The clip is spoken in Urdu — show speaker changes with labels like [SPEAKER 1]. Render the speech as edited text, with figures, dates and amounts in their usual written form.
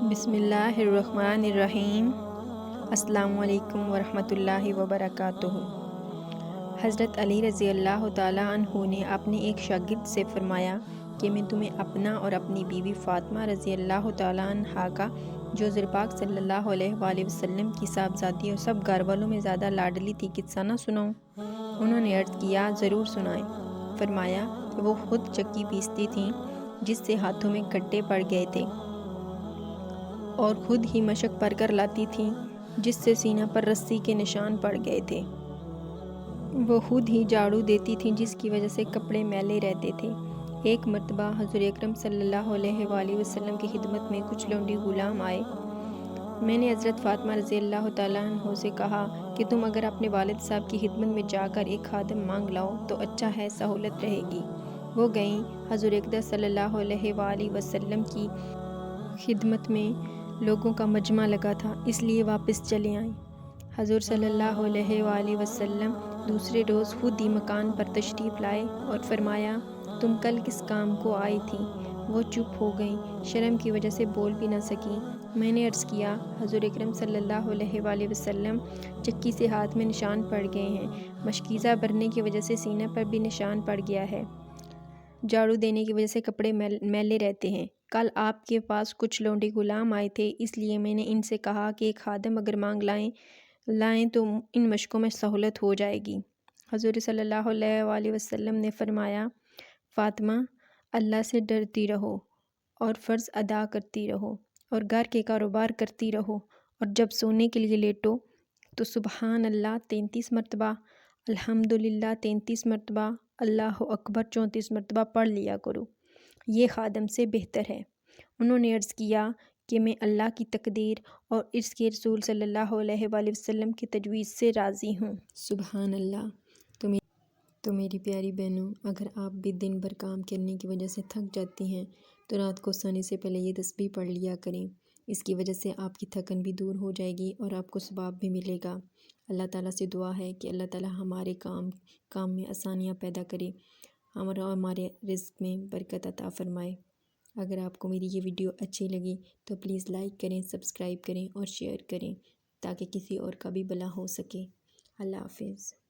[SPEAKER 1] بسم اللہ الرحمن الرحیم۔ السلام علیکم ورحمۃ اللہ وبرکاتہ۔ حضرت علی رضی اللہ تعالیٰ عنہ نے اپنے ایک شاگرد سے فرمایا کہ میں تمہیں اپنا اور اپنی بیوی فاطمہ رضی اللہ تعالیٰ عنہا کا، جو حضور پاک صلی اللہ علیہ وآلہ وسلم کی صاحبزادی اور سب گھر والوں میں زیادہ لاڈلی تھی، قصہ نہ سناؤں؟ انہوں نے عرض کیا، ضرور سنائیں۔ فرمایا کہ وہ خود چکی پیستی تھیں جس سے ہاتھوں میں گھٹے پڑ گئے تھے، اور خود ہی مشق بھر کر لاتی تھیں جس سے سینہ پر رسی کے نشان پڑ گئے تھے۔ وہ خود ہی جھاڑو دیتی تھیں جس کی وجہ سے کپڑے میلے رہتے تھے۔ ایک مرتبہ حضور اکرم صلی اللہ علیہ وآلہ وسلم کی خدمت میں کچھ لونڈی غلام آئے۔ میں نے حضرت فاطمہ رضی اللہ تعالیٰ عنہ سے کہا کہ تم اگر اپنے والد صاحب کی خدمت میں جا کر ایک خادم مانگ لاؤ تو اچھا ہے، سہولت رہے گی۔ وہ گئیں۔ حضور اقدس صلی اللہ علیہ وآلہ وسلم کی خدمت میں لوگوں کا مجمع لگا تھا، اس لیے واپس چلے آئیں۔ حضور صلی اللہ علیہ وآلہ وسلم دوسرے روز خود ہی مکان پر تشریف لائے اور فرمایا، تم کل کس کام کو آئی تھیں؟ وہ چپ ہو گئیں، شرم کی وجہ سے بول بھی نہ سکیں۔ میں نے عرض کیا، حضور اکرم صلی اللہ علیہ وآلہ وسلم، چکی سے ہاتھ میں نشان پڑ گئے ہیں، مشکیزہ بھرنے کی وجہ سے سینہ پر بھی نشان پڑ گیا ہے، جھاڑو دینے کی وجہ سے کپڑے میلے رہتے ہیں۔ کل آپ کے پاس کچھ لونڈی غلام آئے تھے، اس لیے میں نے ان سے کہا کہ ایک خادم اگر مانگ لائیں تو ان مشقوں میں سہولت ہو جائے گی۔ حضور صلی اللہ علیہ وآلہ وسلم نے فرمایا، فاطمہ، اللہ سے ڈرتی رہو اور فرض ادا کرتی رہو اور گھر کے کاروبار کرتی رہو، اور جب سونے کے لیے لیٹو تو سبحان اللہ 33 مرتبہ، الحمدللہ 33 مرتبہ، اللہ اکبر 34 مرتبہ پڑھ لیا کرو، یہ خادم سے بہتر ہے۔ انہوں نے عرض کیا کہ میں اللہ کی تقدیر اور اس کے رسول صلی اللہ علیہ وآلہ وسلم کی تجویز سے راضی ہوں۔ سبحان اللہ۔ تو میری پیاری بہنوں، اگر آپ بھی دن بھر کام کرنے کی وجہ سے تھک جاتی ہیں تو رات کو سونے سے پہلے یہ تسبیح پڑھ لیا کریں۔ اس کی وجہ سے آپ کی تھکن بھی دور ہو جائے گی اور آپ کو ثواب بھی ملے گا۔ اللہ تعالیٰ سے دعا ہے کہ اللہ تعالیٰ ہمارے کام میں آسانیاں پیدا کرے، ہمارے رزق میں برکت عطا فرمائے۔ اگر آپ کو میری یہ ویڈیو اچھی لگی تو پلیز لائک کریں، سبسکرائب کریں اور شیئر کریں تاکہ کسی اور کا بھی بھلا ہو سکے۔ اللہ حافظ۔